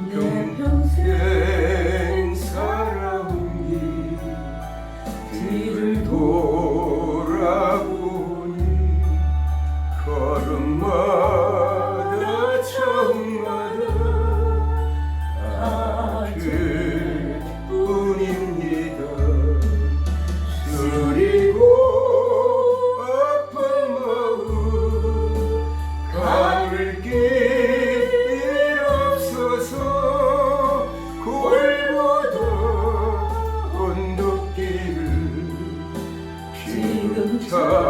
내 평생 살아온 길 뒤를 돌아보니 걸음마다 처음마다 아들뿐입니다. 쓰리고 아픈 마음 가눌 길 없어서 골보다 언덕길을 지금 찾아옵니다.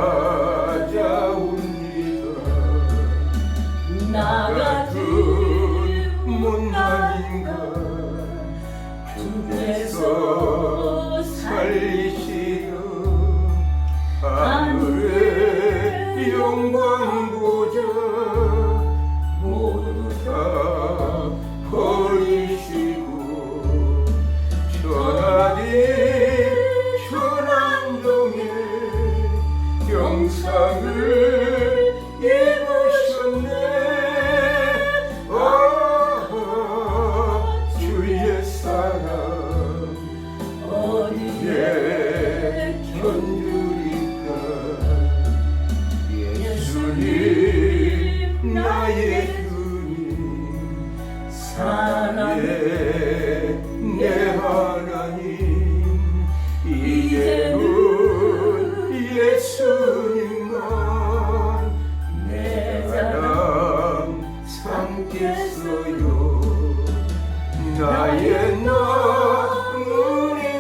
나 같은 못난인가 주께서 살리시려 하늘의 영광 보자 모두 다 버리시고 천하디 천안동에 영상을 입으셨네. 아 주의 사랑 어디에 견주리까. 예수님 나의 주님 사랑의 내 하나님 이제는 예수님만 내 사랑 삼겠어요. 나의 남은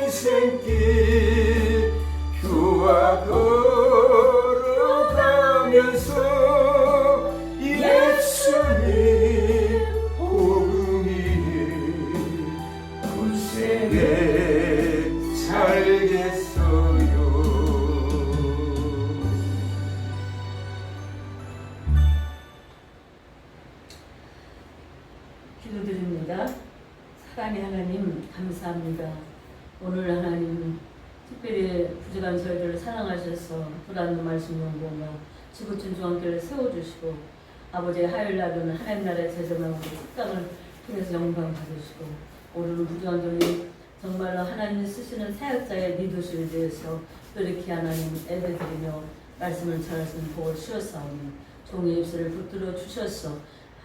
인생길 주와 걸어가면서 예수님 복음 위에 굳세게 살겠어요. 기도드립니다. 사랑의 하나님 감사합니다. 오늘 하나님 특별히 부족한 저희들을 사랑하셔서 불안한 말씀 연구하며 지구촌 중앙교회를 세워주시고 아버지의 하율날은 하나님 나라의 제정함으로 특강을 통해서 영광 받으시고 오늘은 부족한 저희 정말로 하나님 쓰시는 사역자의 리더십에 대해서 또 이렇게 하나님 예배드리며 말씀을 전하시는 복을 주셨사오니 종의 입술을 붙들어 주셔서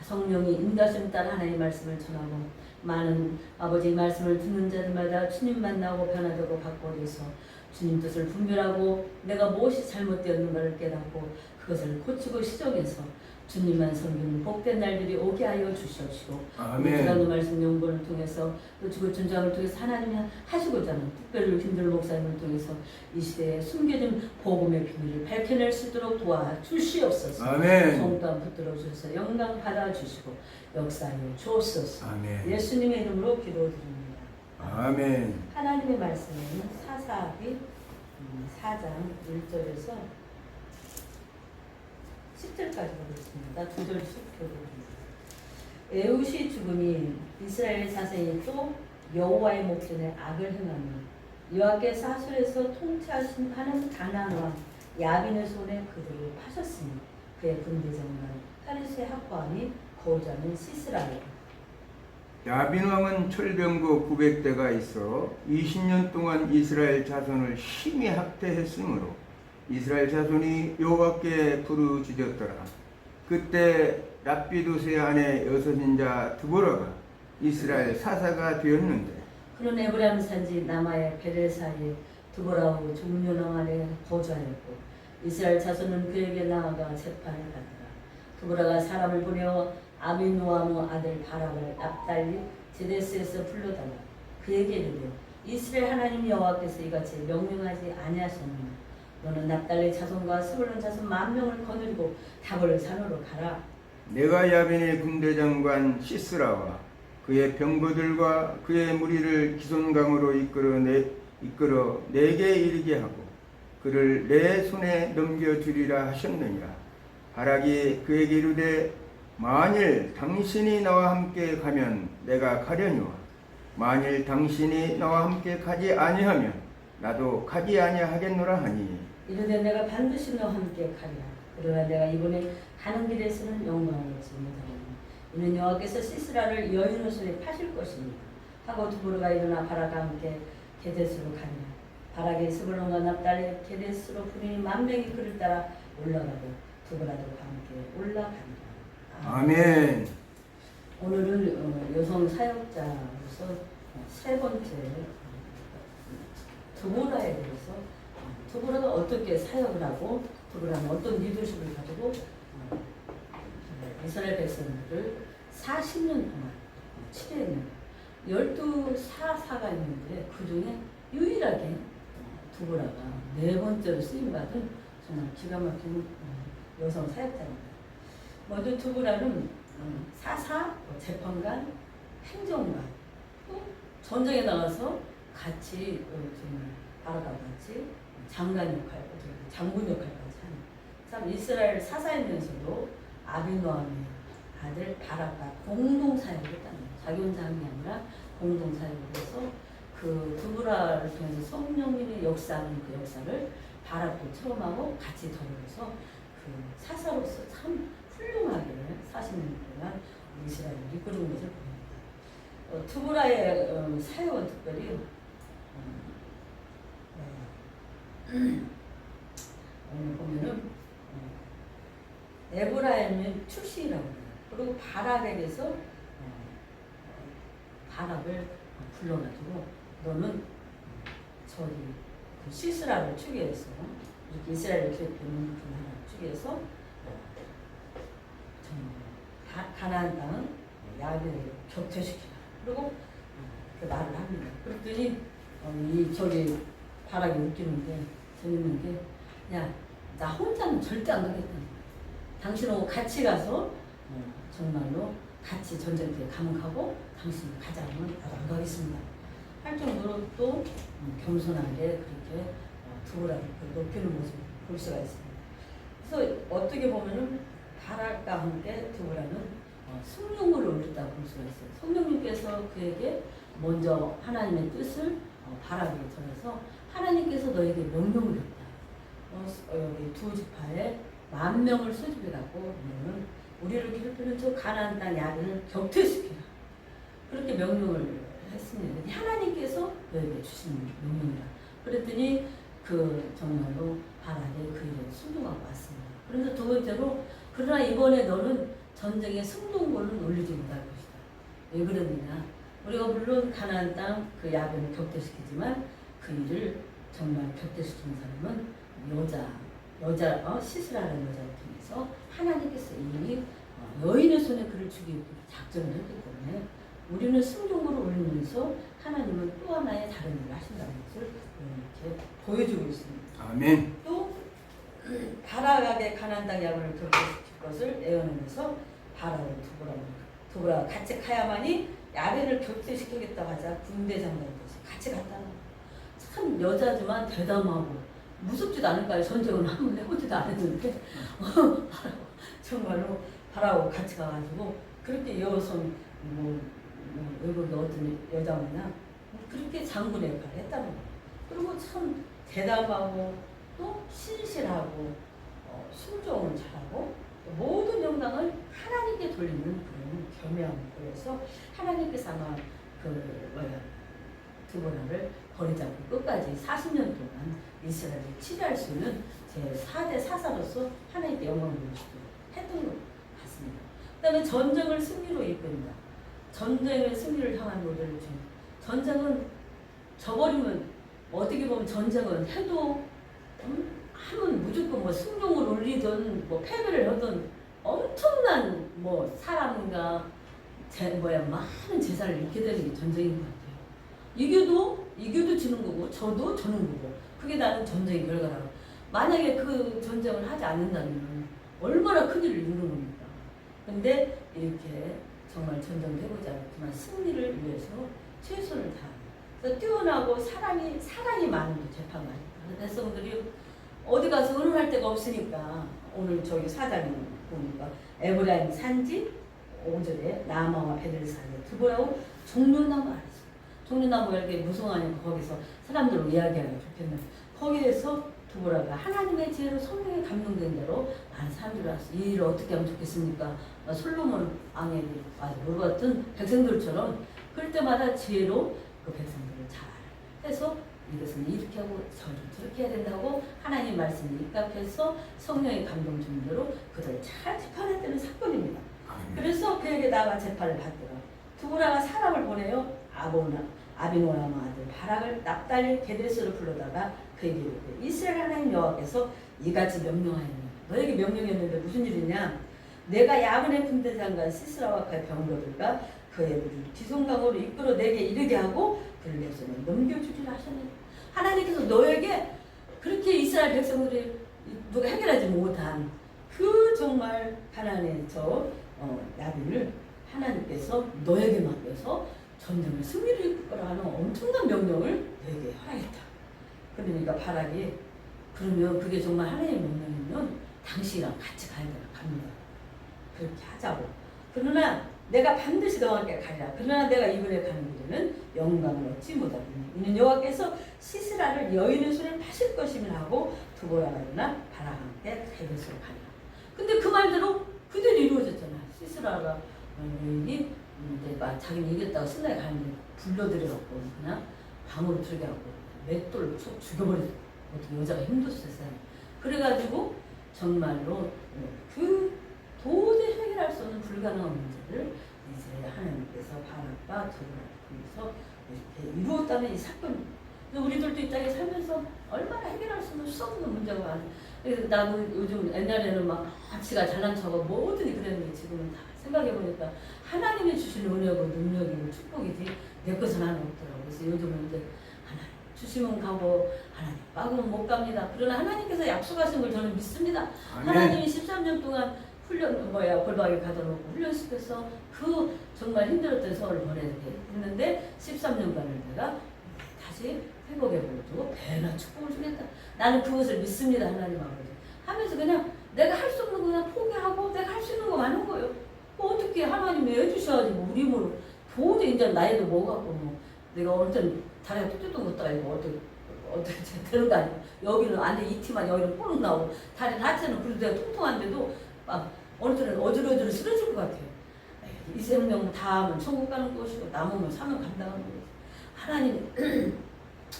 성령이 인도하심 따라 하나님의 말씀을 전하고 많은 아버지의 말씀을 듣는 자들마다 주님 만나고 변화되고 바꿔져서 주님 뜻을 분별하고 내가 무엇이 잘못되었는가를 깨닫고 그것을 고치고 시정해서 주님만 섬기는 복된 날들이 오게 하여 주시옵시고 아멘. 말씀 연구를 통해서 또 지구촌 장을 통해서 하나님이 하시고자 하는 특별히 김들 목사님을 통해서 이 시대에 숨겨진 복음의 비밀을 밝혀낼 수 있도록 도와주시옵소서. 아멘. 성 또한 붙들어 주셔서 영광 받아주시고 역사하여 주옵소서. 아멘. 예수님의 이름으로 기도드립니다. 아멘. 하나님의 말씀은 사사기 4장 1절에서 10절까지 보겠습니다. 2절씩 교도합니다. 에훗이 죽으니 이스라엘 자손이 또 여호와의 목전에 악을 행하며 여호와께서 하술에서 통치하는 가나안 왕 야빈의 손에 그들을 파셨으니 그의 군대장관 하리스의 학과함이 거주하는 시스라요. 야빈 왕은 철병거 900대가 있어 20년 동안 이스라엘 자손을 심히 학대했으므로 이스라엘 자손이 여호와께 부르짖었더라. 그때 랍비도스의 아내 여섯인자 드보라가 이스라엘 사사가 되었는데 그는 에브라임 산지 남아의 베레사에 드보라우 종려왕 안에 거주하였고 이스라엘 자손은 그에게 나아가 재판을 받더라. 드보라가 사람을 보내어 아비노아무 아들 바락을 납달리 제데스에서 불러다가 그에게 이르되 이스라엘 하나님 여호와께서 이같이 명령하지 아니하셨느냐. 너는 납달리 자손과 스불론 자손 10,000명을 거느리고 다볼을 산으로 가라. 내가 야빈의 군대장관 시스라와 그의 병거들과 그의 무리를 기손강으로 이끌어 내게 이르게 하고 그를 내 손에 넘겨주리라 하셨느니라. 바락이 그에게 이르되 만일 당신이 나와 함께 가면 내가 가려니와 만일 당신이 나와 함께 가지 아니하면 나도 가지 아니하겠노라 하니 이르되 내가 반드시 너와 함께 가리라. 그러나 내가 이번에 가는 길에서는 영광을 얻지 못하리니 이는 여호와께서 시스라를 여인의 손에 파실 것입니다. 하고 두보라가 일어나 바락과 함께 게데스로 가니라. 바락의 스불론과 납달리 게데스로 부린이 10,000명이 그를 따라 올라가고 두보라도 함께 올라가니라. 아멘. 오늘은 여성 사역자로서 세 번째 두보라에 대해서 두보라가 어떻게 사역을 하고 두보라는 어떤 리더십을 가지고 이스라엘 백성들을 40년 동안 치료했는 12사사가 있는데 그 중에 유일하게 두보라가 네 번째로 쓰임받은 정말 기가 막힌 여성 사역자입니다. 먼저 두보라는 사사, 재판관, 행정관, 또 전쟁에 나가서 같이 정말 바락과 같이 장관 역할, 장군 역할까지 하는 참 이스라엘 사사이면서도 아비노함의 아들 바락과 공동 사역을 했다는 거예요. 자기혼자함이 아니라 공동 사역을 해서 그 두보라를 통해서 성령님의 역사하는 그 역사를 바락도 체험하고 같이 더불어서 그 사사로서 참 훌륭하게 40년 동안 이스라엘을 이끌은 것을 봅니다. 두보라의 사역은 특별히 오늘 보면은 에브라임 출신이라고 해요. 그리고 바락에게서 바락을 불러가지고 너는 저기 그 시스라를 추기해서 이렇게 이스라엘을 기록하는 그 나라를 추기해서 가나안 땅은 야베를 격퇴시키라. 그리고 그 말을 합니다. 그랬더니 이 저기 바락이 웃기는데 재밌는 게 야, 나 혼자는 절대 안 가겠다는 거야. 당신하고 같이 가서 정말로 같이 전쟁터에 가면 가고 당신이 가자 하면 나도 안 가겠습니다. 할 정도로 또 겸손하게 그렇게 두보라를 높이는 모습을 볼 수가 있습니다. 그래서 어떻게 보면은 바락과 함께 두보라는 성령을 올렸다고 볼 수가 있어요. 성령님께서 그에게 먼저 하나님의 뜻을 바락에 전해서 하나님께서 너에게 명령을 했다. 여기 두 지파에 10,000명을 소집해갖고 우리를 괴롭히는 저 가나안 땅 야근을 격퇴시키라. 그렇게 명령을 했습니다. 하나님께서 너에게 주신 명령이라. 그랬더니 그 정말로 바락에 그 일에 순종하고 왔습니다. 그래서 두 번째로 그러나 이번에 너는 전쟁의 승동권을 올리지 못할 것이다. 왜 그러느냐? 우리가 물론 가나안 땅 그 야근을 격퇴시키지만 그 일을 정말 격퇴시키는 사람은 시스라라는 여자를 통해서 하나님께서 이미 여인의 손에 그를 죽이기 작정을 했기 때문에 우리는 승종으로 올리면서 하나님은 또 하나의 다른 일을 하신다는 것을 이렇게 보여주고 있습니다. 아멘. 또 바락에게 가나안 땅 야근을 격퇴시킬 것을 예언하면서 바락을 두보라가 같이 가야만이 야벤을 격퇴시키겠다고 하자 군대 장관이 돼서 같이 갔다는 거예요. 참 여자지만 대담하고 무섭지도 않을까요? 전쟁은 한 번 해보지도 않았는데 정말로 바라고 같이 가가지고 그렇게 여성 외국의 어떤 여자마나 그렇게 장군의 역할을 했다는 거예요. 그리고 참 대담하고 또 신실하고 순종을 잘하고 모든 영광을 하나님께 돌리는 그런 겸허함을 보여서 하나님께서 아마 두보라를 버리지 않고 끝까지 40년 동안 이스라엘을 치료할 수 있는 제4대 사사로서 하나님께 영광을 돌리시도록 했던 것 같습니다. 그 다음에 전쟁을 승리로 이끈다. 전쟁의 승리를 향한 모델을 준 전쟁은 져버리면 어떻게 보면 전쟁은 해도 하면 무조건 승용을 올리든 패배를 하든 엄청난 사람과 많은 재산을 잃게 되는 게 전쟁인 것 같아요. 이겨도 지는 거고 저도 저는 거고 그게 나는 전쟁의 결과라고. 만약에 그 전쟁을 하지 않는다면 얼마나 큰 일을 이루는 겁니까? 근데 이렇게 정말 전쟁을 해보지 않았지만 승리를 위해서 최선을 다하는. 그래서 뛰어나고 사랑이 많은 재판관입니다. 백성들이 어디 가서 의논할 데가 없으니까 오늘 저기 사장이 보니까 에브라임 산지 5절에 나마와 베델 사이에 두보라고 종려나무 아래서 종려나무가 이렇게 무성하니까 거기서 사람들로 이야기하기 좋겠네. 거기에서 두보라가 하나님의 지혜로 성령에 감동된 대로 많은 사람들이 왔어. 이 일을 어떻게 하면 좋겠습니까? 솔로몬 왕에게 물어봤던 백성들처럼 그럴 때마다 지혜로 그 백성들을 잘 해서 이것은 이렇게 하고 저를 저렇게 해야 된다고 하나님 말씀에 입각해서 성령의 감동 주는 대로 그들을 잘 재판했다는 사건입니다. 그래서 그에게 나가 재판을 받더라. 두보라가 사람을 보내요. 아비노람 아들 바락을 납달리 게데스로 불러다가 그에게 이르되 이스라엘 하나님 여호와께서 이같이 명령하였느냐. 너에게 명령했는데 무슨 일이냐. 내가 야분의 군대장관 시스라와 그의 병거들과 그의 무리를 기송강으로 이끌어 내게 이르게 하고 그를 내 손에 넘겨주기를 하셨느냐. 하나님께서 너에게 그렇게 이스라엘 백성들이 누가 해결하지 못한 그 정말 가난의 야빈을 하나님께서 너에게 맡겨서 전쟁을 승리를 이끌 거라 하는 엄청난 명령을 너에게 하겠다. 그러니까 바락이 그러면 그게 정말 하나님의 명령이면 당신이랑 같이 갑니다. 그렇게 하자고. 그러나 내가 반드시 너와 함께 가리라. 그러나 내가 이번에 가는 길에는 영광을 얻지 못하리니 이는 여호와께서 시스라를 여인의 손에 파실 것임을 하고 두보라가 일어나 바락과 함께 게데스로 가니라. 근데 그 말대로 그대로 이루어졌잖아. 시스라가 여인이 이제 막 자기는 이겼다고 신나게 가는데 불러들여갖고 그냥 방으로 들여갖고 맷돌로 쳐 죽여버렸어. 어떻게 여자가 힘도 세상에. 그래가지고 정말로 그 도저히 해결할 수 없는 불가능한 문제를 이제 하나님께서 바락과 두보라를 통해서 이렇게 이루었다는 이 사건입니다. 우리들도 이 땅에 살면서 얼마나 해결할 수 없는 문제가 많아. 나도 요즘 옛날에는 막 지가 잘난 척하고 뭐든지 그랬는데 지금은 다 생각해보니까 하나님이 주신 은혜고 능력이고 축복이지 내 것은 하나 없더라고. 그래서 요즘은 이제 하나님 주시면 가고 하나님 막으면 못 갑니다. 그러나 하나님께서 약속하신 걸 저는 믿습니다. 아멘. 하나님이 13년 동안 골방에 가둬놓고 훈련시켜서 그 정말 힘들었던 세월을 보내게 했는데 13년간을 내가 다시 회복해보고 배나 축복을 주겠다. 나는 그것을 믿습니다. 하나님 아버지 하면서 그냥 내가 할 수 없는 거 그냥 포기하고 내가 할 수 있는 거 많은 거예요. 뭐 어떻게 하나님이 해주셔야지 뭐 우리 힘으로 도저히 이제 나이도 먹었고 뭐 내가 어느 땐 다리가 뚝뚝뚝 못다 이거 어떻게 되는 거 아니야. 여기는 안돼 이 티만 여기는 뽀록 나오고 다리 자체는 그래도 내가 통통한데도 막 어느 때는 어지러지러 쓰러질 것 같아요. 이 생명 다 하면 천국 가는 것이고 남으면 사면 감당하는 거지. 하나님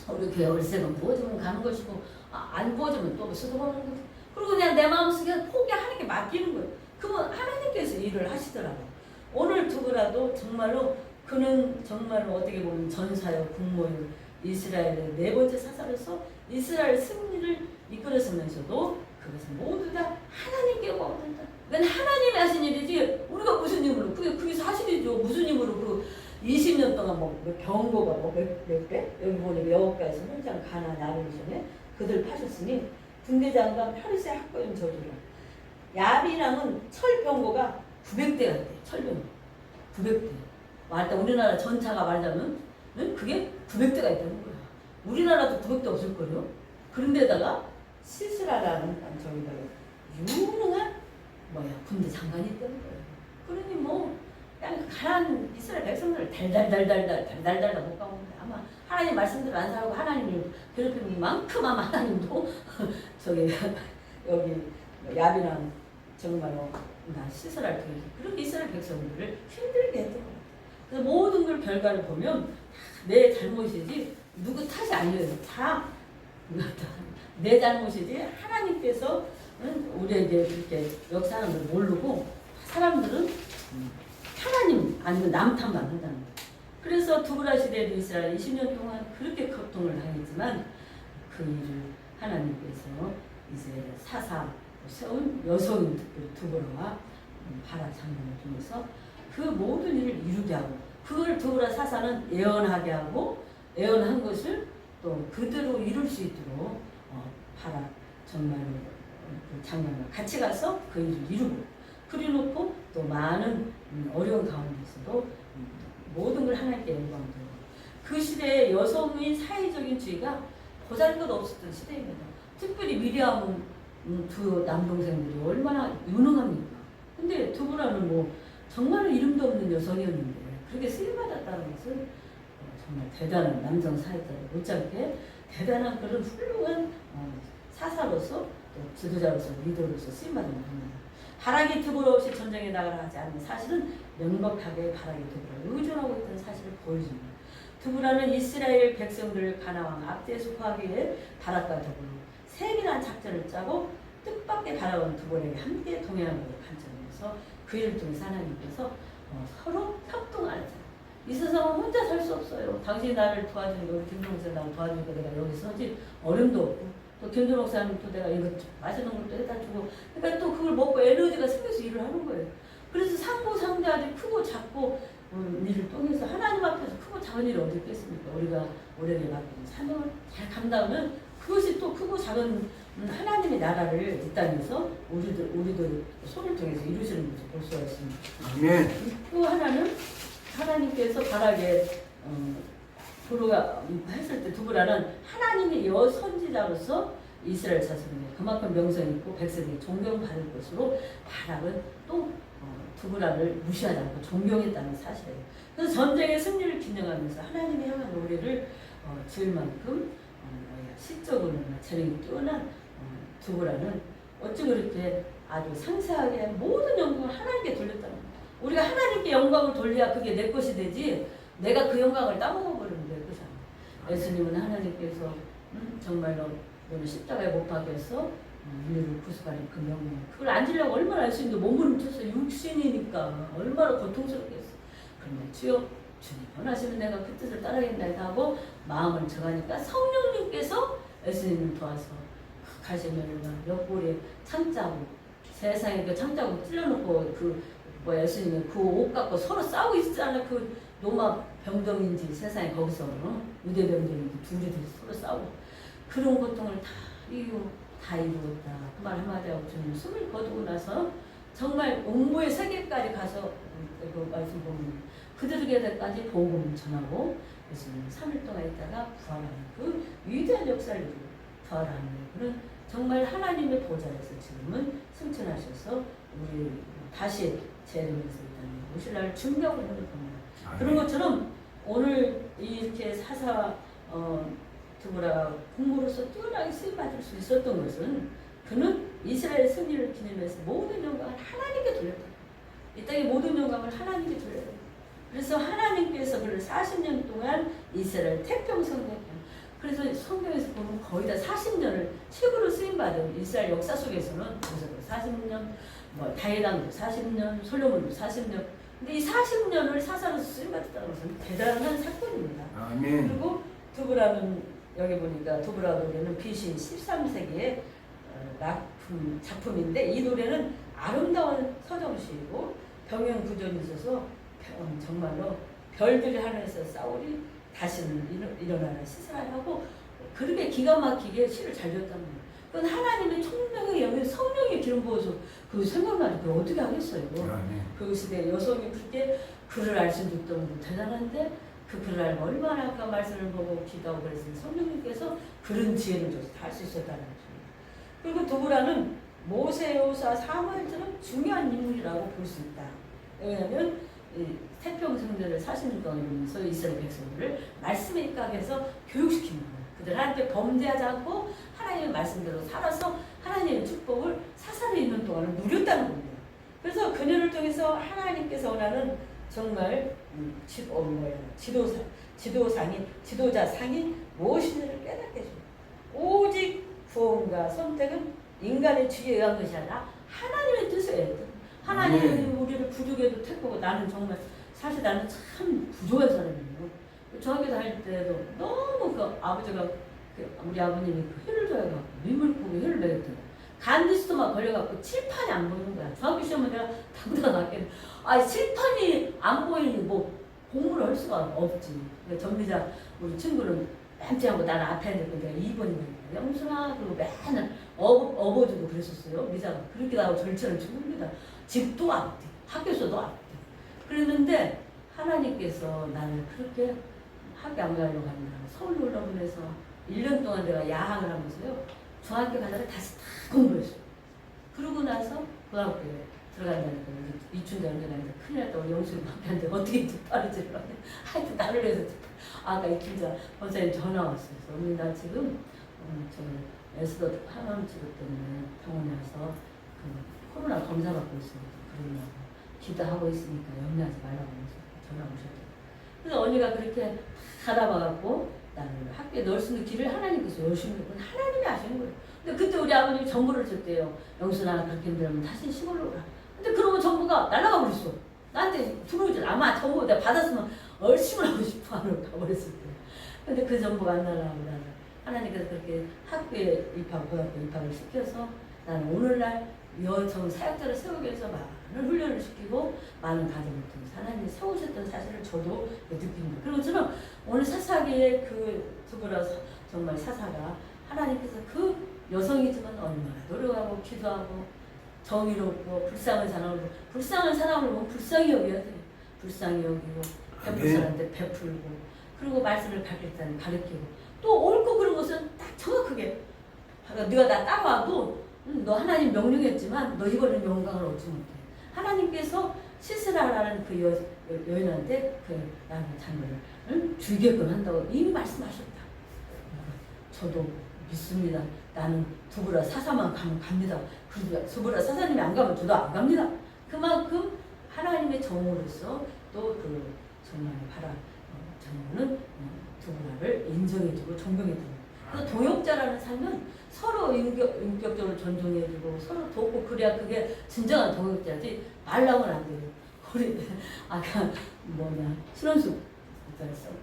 우리 교회 월세는 부어주면 가는 것이고 안 부어주면 또 쓰러버리는 거지. 그리고 그냥 내 마음속에 포기하는 게 맡기는 거예요. 그러면 하나님께서 일을 하시더라고요. 오늘 두고라도 정말로 그는 정말로 어떻게 보면 전사요 국모요 이스라엘의 네 번째 사사로서 이스라엘 승리를 이끌었으면서도 그것은 모두 다 하나님께 얻는다. 그건 하나님이 하신 일이지 우리가 무슨 힘으로 그게 사실이죠. 무슨 힘으로 그 20년 동안 뭐 병고가 몇 배? 여기 보니까 여호와께서 현장 가나 나를 전에 그들 파셨으니 군대장관 파리세 학거인 저주라. 야비랑은 철병고가 900대가 돼. 철병고 900대. 말다 우리나라 전차가 말하자면 그게 900대가 있다는 거야. 우리나라도 900대 없을 거요. 그런데다가 시스라라는 저기다가 유능한 군대 장관이 있다는 거예요. 그러니 뭐 그냥 가난 이스라엘 백성들을 달달달 못 가고 아마 하나님 말씀대로 안 살고 하나님을 괴롭히는 만큼 아마 하나님도 저기 여기 야비랑 정말로 나 시스라를 통해서 그렇게 이스라엘 백성들을 힘들게 했던 거예요. 그래서 모든 걸 결과를 보면 내 잘못이지 누구 탓이 아니에요. 다 내 잘못이지 하나님께서 우리에게 그렇게 역사하는 걸 모르고 사람들은 하나님 아니면 남 탓만 한다는 거예요. 그래서 두브라 시대에도 이스라엘 20년 동안 그렇게 고통을 당했지만 그 일을 하나님께서 이제 사사 세운 여성인 특별히 두브라와 바락 장관을 통해서 그 모든 일을 이루게 하고 그걸 두브라 사사는 예언하게 하고 예언한 것을 또 그대로 이룰 수 있도록 바락 정말로 그 장관과 같이 가서 그 일을 이루고 그래놓고 또 많은 어려운 가운데서도 모든 걸 하나님께 영광 돌리고 그 시대에 여성의 사회적인 지위가 보잘것 없었던 시대입니다. 특별히 미리암은 두 남동생들이 얼마나 유능합니까? 근데 두부라는 뭐 정말 이름도 없는 여성이었는데 그렇게 쓰임받았다는 것은 정말 대단한 남성 사회자들 못지않게 대단한 그런 훌륭한 사사로서 또 지도자로서 리더로서 쓰임받은 겁니다. 바라기 틈을 없이 전쟁에 나가라 하지 않는 사실은 명백하게 바라기 드보라를 의존하고 있다는 사실을 보여줍니다. 드보라는 이스라엘 백성들을 가나안 압제에 속하기 위해 바락과 더불어 세밀한 작전을 짜고 뜻밖의 바라온 드보라에게 함께 동행하는 것을 관점에서 그 일을 통해서 하나님께서 서로 협동하자. 이 세상은 혼자 살 수 없어요. 당신이 나를 도와주니까, 우리 김 목사님 나를 도와주니까 내가 여기 서지 어려움도 없고, 또 김준 목사님 또 내가 이거 맛있는 것도 해다 주고, 그러니까 또 그걸 먹고 에너지가 생겨서 일을 하는 거예요. 그래서 상부상대하되 크고 작고 일을 통해서 하나님 앞에서 크고 작은 일이 어디 있겠습니까? 우리가 우리에게 맡긴 사명을 잘 감당하면 그것이 또 크고 작은 하나님의 나라를 이 땅에서 우리들 손을 통해서 이루시는 것을 볼 수가 있습니다. 아멘. 또 하나는 하나님께서 바라게 도로가 했을 때 두부라는 하나님의 여선지자로서 이스라엘 자손에게 그만큼 명성이 있고 백성이 존경받을 것으로 바락은 또 두부라를 무시하지 않고 존경했다는 사실이에요. 그래서 전쟁의 승리를 기념하면서 하나님이 향한 노래를 지을 만큼 시적으로나 재능이 뛰어난 두부라는 어찌 그렇게 아주 상세하게 모든 영광을 하나님께 돌렸다는 거예요. 우리가 하나님께 영광을 돌려야 그게 내 것이 되지 내가 그 영광을 따먹어버리면 내 것이 아니에요. 예수님은 하나님께서 정말로 너는 십자가에 못 박혀서 인류를 구속하는 그 명령 그걸 앉으려고 얼마나 예수님도 몸을 훔쳐서 육신이니까 얼마나 고통스럽겠어. 그런데 주여 주님 원하시면 내가 그 뜻을 따르겠다 하고 마음을 정하니까 성령님께서 예수님을 도와서 그 가시면과 옆구리에 창자국 세상에 그 창자국 찔러놓고 예수님이 그 옷 갖고 서로 싸우고 있었잖아. 그 로마 병정인지 세상에 거기서 유대 병정인지 둘이 서로 싸우고 그런 고통을 다 이루었다. 그 말 한마디 하고 주님 숨을 거두고 나서 정말 옹보의 세계까지 가서 그 말씀 보면 그들에게까지 복음을 전하고 예수님 3일 동안 있다가 부활하는 그 위대한 역사를 이루고 부활하는 그런 정말 하나님의 보좌에서 지금은 승천하셔서 우리 다시 재림에서 있다는 오실 날 준비하고 있는 걸 봅니다. 그런 것처럼 오늘 이렇게 사사 드보라 공무로서 뛰어나게 쓰임받을 수 있었던 것은 그는 이스라엘 승리를 기념해서 모든 영광을 하나님께 돌렸다. 이 땅의 모든 영광을 하나님께 돌렸다. 그래서 하나님께서 그를 40년 동안 이스라엘 태평성대 그래서 성경에서 보면 거의 다 40년을 책으로 쓰임받은 이스라엘 역사 속에서는 모세도 40년, 다윗왕도 40년, 솔로몬도 40년. 근데 이 40년을 사사로서 쓰임받았다는 것은 대단한 사건입니다. 아멘. 그리고 드보라는 여기 보니까 드보라 노래는 BC 13세기의 작품인데 이 노래는 아름다운 서정시이고 병영 구전이 있어서 정말로 별들이 하늘에서 싸우리 다시는 일어나라 시사를 하고 그렇게 기가 막히게 시를 잘 지었단 말이에요. 그건 하나님의 총명의 영의 성령의 기름 부어서 그 생각나는 그걸 어떻게 하겠어요. 그 시대에 여성이 그렇게 글을 알 수도 있던 대단한데 그 글을 알고 얼마나 아까 말씀을 보고 기도하고 그랬으니 성령님께서 그런 지혜를 줘서 다 할 수 있었다는 거죠. 그리고 드보라는 모세, 여호수아, 사무엘처럼 중요한 인물이라고 볼 수 있다. 왜냐하면 태평성대를 40년 동안 이루면서 이스라엘 백성들을 말씀에 입각해서 교육시키는 거예요. 그들 하나님께 범죄하지 않고 하나님의 말씀대로 살아서 하나님의 축복을 사사를 있는 동안 누렸다는 겁니다. 그래서 그녀를 통해서 하나님께서 원하는 정말 지도자상이 무엇인지를 깨닫게 해줍니다. 오직 구원과 선택은 인간의 주의에 의한 것이 아니라 하나님의 뜻에 의해서 하나님이 우리를 부족해도 택하고 나는 정말 사실 나는 참 부족한 사람이에요. 중학교 다닐 때도 너무 그 아버지가 우리 아버님이 그 혀를 줘야갖고 민물고기 혀를 먹였더라. 간디스도 막 걸려갖고 칠판이 안 보이는 거야. 중학교 시험은 내가 당당하게 칠판이 안 보이니 뭐 공부를 할 수가 없지. 전미자 우리 친구는 뺨치하고 나는 앞에 앉았고 내가 2번이니까 영순아 그리고 맨날 업어주고 그랬었어요. 미자가 그렇게 나하고 절차를 죽습니다. 집도 앞뒤 학교에서도 앞뒤 그랬는데 하나님께서 나를 그렇게 학교 안 가려고 하는 서울로 올라보내서 1년 동안 내가 야학을 하면서요 중학교 가다가 다시 다 공부했어요. 그러고 나서 고등학교에 들어간다니까 이춘자 연결하는데 큰일 났다. 우리 영수이 막혔는데 어떻게 뒷바르지를 하네. 하여튼 나를 위해서 아까 이춘자 권사님 전화 왔어요. 언니 나 지금 에스더 항암 치료 때문에 병원에 와서 그 코로나 검사 받고 있으니까 그러냐고 기도하고 있으니까 염려하지 말라고 하면서 전화 오셨대요. 그래서 언니가 그렇게 받아봐갖고 나를 학교에 넣을 수 있는 길을 하나님께서 열심히 했고 하나님이 아시는 거예요. 근데 그때 우리 아버님이 정보를 줬대요. 영순아 그렇게 힘들면 다시 시골로 가. 근데 그러면 정보가 날아가 버렸어. 나한테 들어오지 아마 정보 내가 받았으면 얼씬을 하고 싶어 하는 가버렸을 거예요. 근데 그 정보가 안 날아가고 나는 하나님께서 그렇게 학교에 입학, 고등학교 입학을 시켜서 나는 오늘날 여성 사역자를 세우기 위해서 많은 훈련을 시키고 많은 가정을 통해서 하나님이 세우셨던 사실을 저도 느낍니다. 그리고 저는 오늘 사사기의 그 두부라 정말 사사가 하나님께서 그 여성이지만 얼마나 노력하고 기도하고 정의롭고 불쌍한 사람을 보면 불쌍히 여겨야 돼요. 불쌍히 여기고 베풀 사람한테 베풀고 그리고 말씀을 가르칠 때는 가르치고 또 옳고 그른 것은 딱 정확하게 네가 나 따라와도 너 하나님 명령했지만 너 이번엔 영광을 얻지 못해. 하나님께서 시스라라는 그 여인한테 그 나는 자녀를 주게끔 한다고 이미 말씀하셨다. 저도 믿습니다. 나는 두부라 사사만 가면 갑니다. 그리고 두부라 사사님이 안 가면 저도 안 갑니다. 그만큼 하나님의 정으로서 또 그 정말 자녀는 두부라를 인정해주고 존경해주고. 그래서 동역자라는 삶은 서로 인격적으로 존중해주고 서로 돕고 그래야 그게 진정한 동역자지 말라고는 안 돼요. 우리 아까 신원수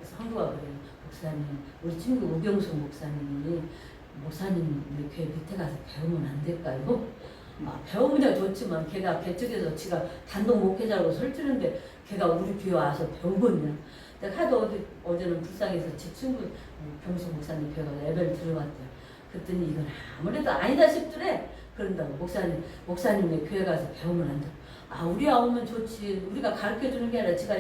성도가 그래요. 목사님 우리 친구 우경수 목사님이 목사님 교회 밑에 가서 배우면 안 될까요? 배우면 좋지만 걔가 개척에서 지가 단독 목회자라고 설치는데 걔가 우리 교회 와서 배우겠냐? 내가 하도 어제는 불쌍해서 제 친구 병수 목사님 교회 가서 예배를 들어봤대요. 그랬더니 이건 아무래도 아니다 싶더래. 그런다고 목사님의 교회 가서 배우면 안 돼. 우리 오면 좋지. 우리가 가르쳐주는 게 아니라 지가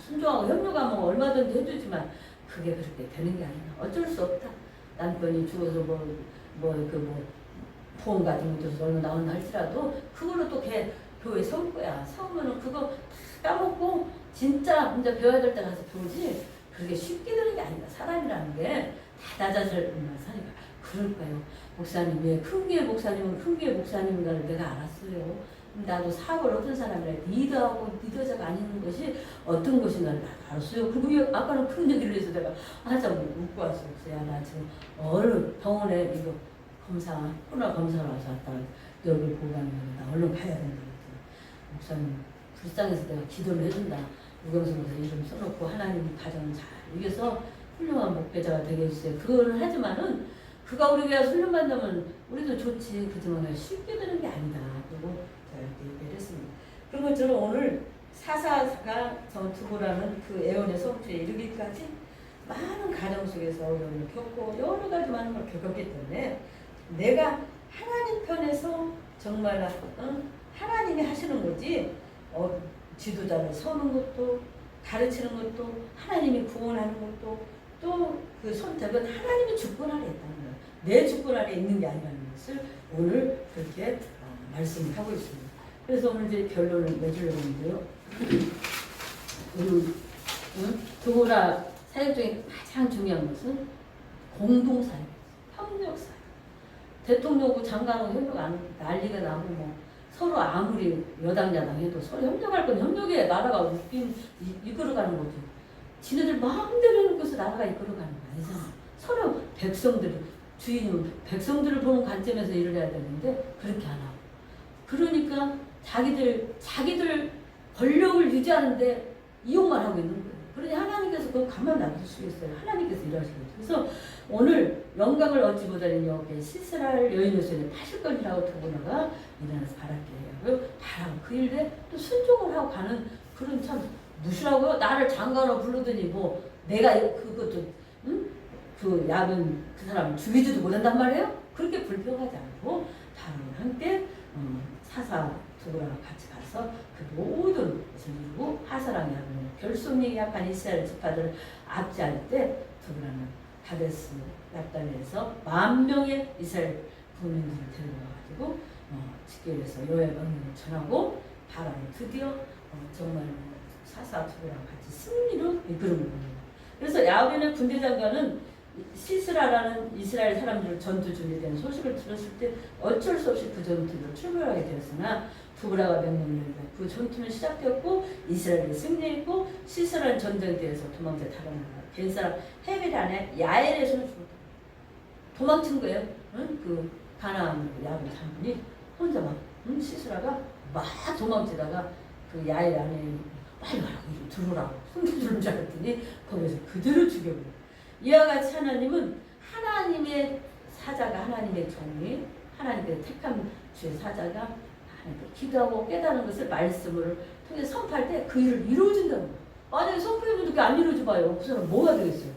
순종하고 협력하면 얼마든지 해주지만 그게 그렇게 되는 게 아니라 어쩔 수 없다. 남편이 죽어서 보험 가지고 있어서 얼마 나온다 할지라도 그걸로 또 걔 교회 세울 거야. 세우면은 그거 다 까먹고 진짜 배워야 될 때 가서 배우지. 그게 쉽게 되는 게 아니다. 사람이라는 게 다 낮아질만 사니까. 그럴까요? 목사님 왜 큰교회 목사님은 큰교회 목사님인가를 내가 알았어요. 나도 사업을 어떤 사람이라 리더하고 리더자가 아닌 것이 어떤 것인가를 알았어요. 그리고 아까는 큰 얘기를 해서 내가 참 웃고 왔어요. 그래서 나 지금 어느 병원에 이거 코로나 검사를 와서 왔다. 너 얼굴 보고 가면 나 얼른 가야 된다. 목사님 불쌍해서 내가 기도를 해준다. 우경수 목사 이름 써놓고 하나님 가정을 잘 이겨서 훌륭한 목회자가 되게 해주세요. 그걸 하지만은 그가 우리 교회에서 훈련받으면 우리도 좋지. 그지만 쉽게 되는 게 아니다. 그리고 제가 이렇게 얘기를 했습니다. 그리고 저는 오늘 사사가 두부라는 그 애원의 성취에 이르기까지 많은 가정 속에서 어려움을 겪고 여러 가지 많은 걸 겪었기 때문에 내가 하나님 편에서 정말 하나님이 하시는 거지 지도자를 세우는 것도 가르치는 것도 하나님이 구원하는 것도 또 그 선택은 하나님의 주권 아래 있다는 거예요. 내 주권 아래 있는 게 아니라는 것을 오늘 그렇게 말씀을 하고 있습니다. 그래서 오늘 이제 결론을 내주려고 하는데요. 두부라 사역 중에 가장 중요한 것은 공동사역, 협력사역. 대통령하고 장관하고 협력 안 난리가 나고 서로 아무리 여당 야당 해도 서로 협력할 건 협력해. 나라가 이끌어가는 거죠. 지네들 마음대로 해놓고서 나라가 이끌어가는 거 아니잖아. 서로 주인은 백성들을 보는 관점에서 일을 해야 되는데 그렇게 안 하고. 그러니까 자기들 권력을 유지하는데 이용만 하고 있는 거예요. 그러니 하나님께서 그걸 가만 놔두시겠어요. 하나님께서 일하시겠죠. 그래서 오늘 영광을 얻지 못하는 여호와께 시스라를 여인의 손에 파실 것이라고 두부라가 일어나서 바랄게 해요. 바라고 그 일에 또 순종을 하고 가는 그런 참 무시라고요? 나를 장관으로 부르더니 내가 그것도 그 야근 그 사람 죽이지도 못한단 말이에요? 그렇게 불평하지 않고 다른 함께 사사 두부라가 같이 가서 그 모든 것을 이루고 하사랑 야근을 결손이 약한 이스라엘 지파들을 압제할 때 두부라는 가데스 납달리에서 10,000명의 이스라엘 국민들을 데려와가지고 집계에서 여호와의 명령을 전하고 바람을 드디어 정말 사사 두부랑 같이 승리로 이끌은 겁니다. 그래서 야베의 군대 장관은 시스라라는 이스라엘 사람들 전투 준비된 소식을 들었을 때 어쩔 수 없이 그 전투를 출발하게 되었으나 두브라가 명령을 내리고 그 전투는 시작되었고 이스라엘이 승리했고 시스라는 전쟁터에서 도망쳐 달아나가 겐 사람 헤벨 안에 야엘에서는 죽었다. 도망친 거예요. 응? 그 가나안 야벨 장군이 혼자 막 시스라가 막 도망치다가 그 야엘 안에 빨리 가라고 들어오라고 숨겨주는 줄 알았더니 거기서 그대로 죽여버려. 이와 같이 하나님은 하나님의 사자가 하나님의 종이 하나님의 택한 주의 사자가 하나님께 기도하고 깨닫는 것을 말씀을 통해 선포할 때 그 일을 이루어진다는 거예요. 만약에 선포해도 그게 안 이루어져 봐요. 그 사람 뭐가 되겠어요?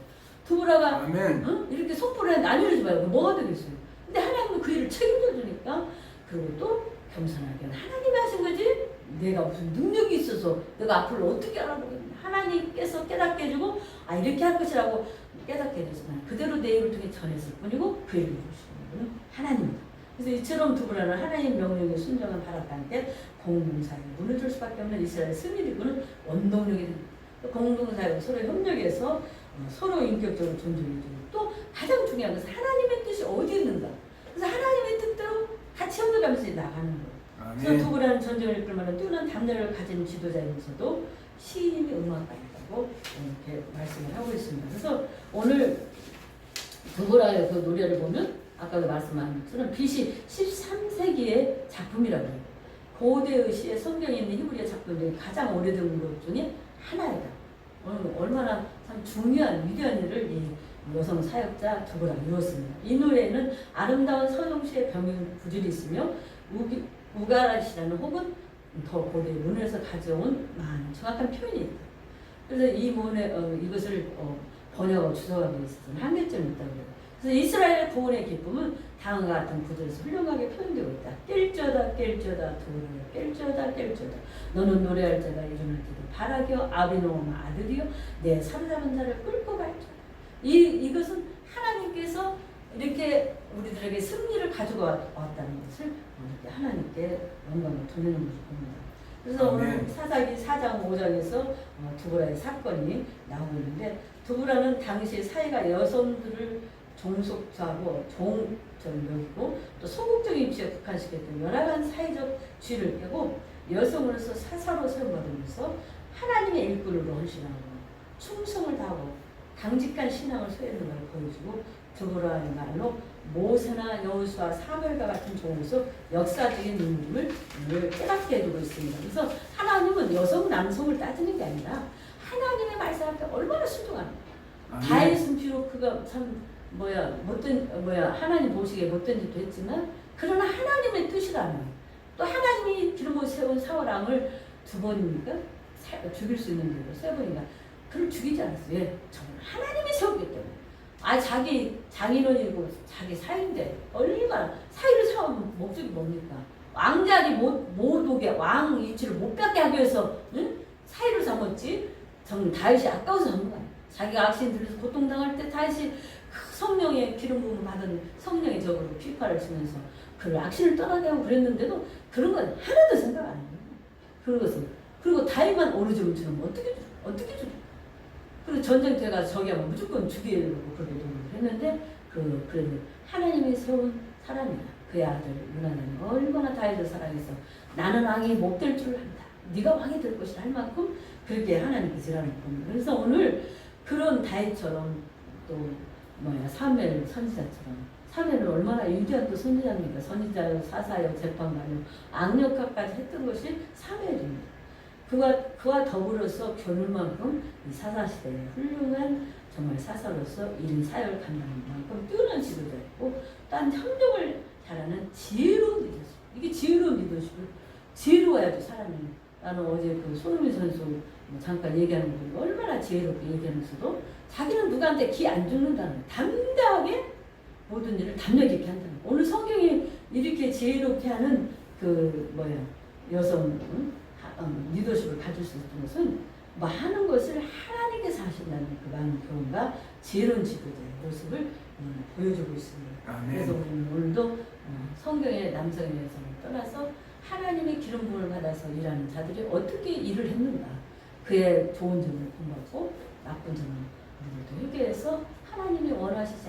두브라가 응? 이렇게 선포를 했는데 안 이루어져 봐요. 뭐가 되겠어요? 근데 하나님은 그 일을 책임져 주니까 그리고 또 겸손하게 하나님이 하신 거지 내가 무슨 능력이 있어서 내가 앞으로 어떻게 알아보겠냐. 하나님께서 깨닫게 해주고 이렇게 할 것이라고 깨닫게 해줬지만 그대로 내 입을 통해 전했을 뿐이고 그 일을 이루시는 분은 하나님입니다. 그래서 이처럼 두브라는 하나님 명령에 순종한 바라크한테 공동사역에 무너질 수밖에 없는 이스라엘 승리리고는 원동력이 됩니다. 공동사역은 서로 협력해서 서로 인격적으로 존중해주고 또 가장 중요한 것은 하나님의 뜻이 어디 있는가. 그래서 하나님의 뜻대로 같이 협력하면서 나가는 거예요. 그래서 두브라는 전쟁을 이끌 만한 뛰어난 담력을 가진 지도자이면서도 시인이 음악가이라고 이렇게 말씀을 하고 있습니다. 그래서 오늘 두브라의 그 노래를 보면 아까도 말씀한 것처럼 BC 13세기의 작품이라고 해요. 고대의 시의 성경에 있는 히브리어 작품 중에 가장 오래된 것 중에 하나이다. 얼마나 참 중요한 위대한 일을 이 여성 사역자 두브라가 이루었습니다. 이 노래에는 아름다운 서정시의 병용 구절이 있으며 우가라시라는 혹은 더 고대 문에서 가져온 많은 정확한 표현이 있다. 그래서 이 문에 이것을 번역하고 주석하기 위해서는 한계점이 있다고 해요. 그래서 이스라엘 구원의 기쁨은 다음과 같은 구절에서 훌륭하게 표현되고 있다. 깰쩌다 깰쩌다 두브라야 깰쩌다 깰쩌다 너는 노래할 자가 일어날지도 바라기여 아비노마 아들이여 내 사로잡은 자를 끌고 갈자. 이것은 하나님께서 이렇게 우리들에게 승리를 가지고 왔다는 것을 하나님께 영광을 돌리는 것을 봅니다. 그래서 오늘 사사기 4장 5장에서 두브라의 사건이 나오고 있는데 두브라는 당시 사회가 여성들을 종속하고 종전력이고 또 소극적인 지에 국한시켰던 여러 가지 사회적 지위를 깨고 여성으로서 사사로 사용받으면서 하나님의 일꾼으로 헌신하고 충성을 다하고 강직한 신앙을 소유하는 걸 보여주고 두브라의 말로 모세나 여호수아 사무엘과 같은 종으로서 역사적인 인물을 깨닫게 해주고 있습니다. 그래서 하나님은 여성 남성을 따지는 게 아니라 하나님의 말씀할 때 얼마나 순종하는가. 다윗은 비록 그가 참 하나님 보시기에 못된 짓도 했지만 그러나 하나님의 뜻이라면 또 하나님이 기름부어 세운 사울왕을 2번입니까? 죽일 수 있는 대로 3번인가 그를 죽이지 않았어요. 왜? 정말 하나님이 세웠기 때문에. 자기 장인어른이고 자기 사위인데 얼마나 사위를 세우면 목적이 뭡니까? 왕자리 못 오게 왕 위치를 못 뺏게 하기 위해서 사위를 삼았지. 정말 다윗이 아까워서 한 거야. 자기가 악신 들려서 고통당할 때 다윗이 성령의 기름 부음을 받은 성령의 적으로 피파를 치면서 그 악신을 떠나게 하고 그랬는데도 그런 건 하나도 생각 안 해요. 그리고 다윗만 오르지를 주면 어떻게 줘? 그리고 전쟁터에 가서 저기 하면 무조건 죽이려고 그렇게 노력을 했는데 그래도 하나님이 세운 사람이야. 그의 아들 요나단이 얼마나 다윗을 사랑해서 나는 왕이 못 될 줄 안다. 네가 왕이 될 것이라 할 만큼 그렇게 하나님께 지라는 겁니다. 그래서 오늘 그런 다윗처럼 또 사무엘 선지자처럼 사무엘은 얼마나 위대한 또 선지자입니까? 선지자요, 사사요, 재판관요, 악력까지 했던 것이 사무엘입니다. 그와 더불어서 겨눌만큼 이 사사시대에 훌륭한 정말 사사로서 이른 사역을 감당한 만큼 뛰어난 지도자였고 딴 협력을 잘하는 지혜로운 리더십. 이게 지혜로운 리더십을 지혜로워야지 사람이. 나는 어제 그 손흥민 선수 잠깐 얘기하는 거 얼마나 지혜롭게 얘기하면서도 자기는 누구한테 기 안 죽는다는 거예요. 담대하게 모든 일을 담력 있게 한다는 거예요. 오늘 성경이 이렇게 지혜롭게 하는 여성 리더십을 가질 수 있는 것은 많은 것을 하나님께서 하신다는 그 많은 경험과 지혜로운 지도자의 모습을 보여주고 있습니다. 아멘. 그래서 우리는 오늘도 성경의 남성의 여성을 떠나서 하나님의 기름 부음을 받아서 일하는 자들이 어떻게 일을 했는가, 그의 좋은 점을 공부하고 나쁜 점을 우리도 회개해서 하나님이 원하시는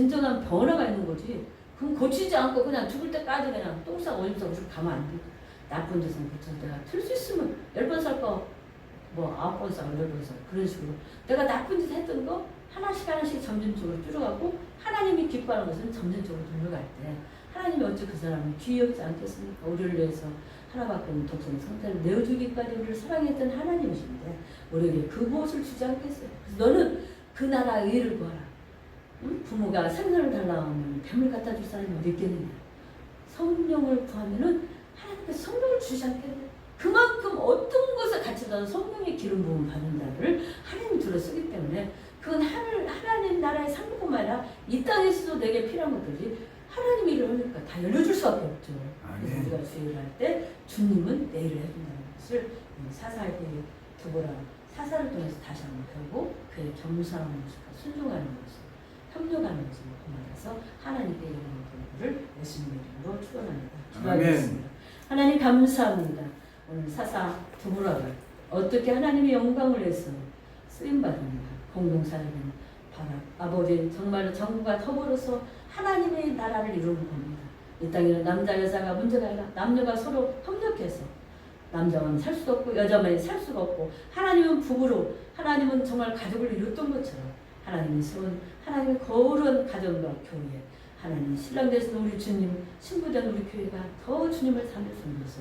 진정한 변화가 있는 거지. 그럼 고치지 않고 그냥 죽을 때까지 그냥 똥 싸고 오줌 싸고 쭉 가면 안 돼. 나쁜 짓은 고쳐서 내가 틀 수 있으면 10번 살 거 뭐 9번 싸고 10번 싸고 그런 식으로 내가 나쁜 짓 했던 거 하나씩 점진적으로 줄여가고 하나님이 기뻐하는 것은 점진적으로 늘려갈 때 하나님이 어찌 그 사람을 귀히 여기지 않겠습니까? 우리를 위해서 하나밖에 없는 독생의 성자를 내어주기까지 우리를 사랑했던 하나님이신데 우리에게 그 무엇을 주지 않겠어요? 그래서 너는 그 나라의 의를 구하라. 응? 부모가 생선을 달라고 하면 뱀을 갖다 줄 사람이 어디 있겠느냐. 성령을 구하면은 하나님께서 성령을 주지 않겠냐. 그만큼 어떤 것을 같이라도 성령의 기름 부음 받는다를 하나님이 들어 쓰기 때문에 그건 하나님 나라의 상급뿐만 아니라 이 땅에서도 내게 필요한 것들이 하나님이 일을 하니까 다 열려줄 수밖에 없죠. 그래서 우리가 주의를 할 때 주님은 내 일을 해준다는 것을 사사에게 두고라 사사를 통해서 다시 한번 배우고 그의 겸손한 모습과 순종하는 모습 협력하는 모습을 보면서 하나님께 영광을 돌리기를 예수님의 이름으로 축원합니다. 기도하겠습니다. 하나님 감사합니다. 오늘 사사 두부라를 어떻게 하나님의 영광을 위해서 쓰임받는가 공동사역은 바라 아버지 정말로 정부가 더불어서 하나님의 나라를 이루는 겁니다. 이 땅에는 남자 여자가 문제가 아니라 남녀가 서로 협력해서 남자만 살 수도 없고 여자만 살 수가 없고 하나님은 부부로 하나님은 정말 가족을 이뤘던 것처럼 하나님이 세운 하나님의 거룩한 가정과 교회 하나님 신랑 되신 우리 주님 신부된 우리 교회가 더 주님을 삶을 섬겨서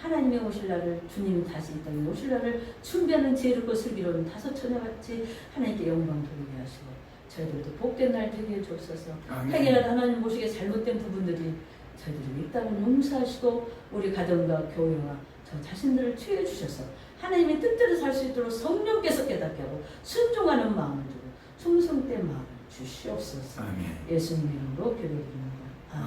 하나님의 오실 날을 주님이 다시 이 땅에 오실 날을 준비하는 지혜롭고 슬기로운 다섯 처녀같이 하나님께 영광 돌리게 하시고 저희들도 복된 날 되게 해주옵소서. 행여라도 하나님 보시기에 잘못된 부분들이 저희들이 있다면 용서하시고 우리 가정과 교회와 저 자신들을 치유해 주셔서 하나님의 뜻대로 살 수 있도록 성령께서 깨닫게 하고 순종하는 마음을 주고 충성된 마음을 주시옵소서. 예수님 이름으로 기도드립니다. 아멘.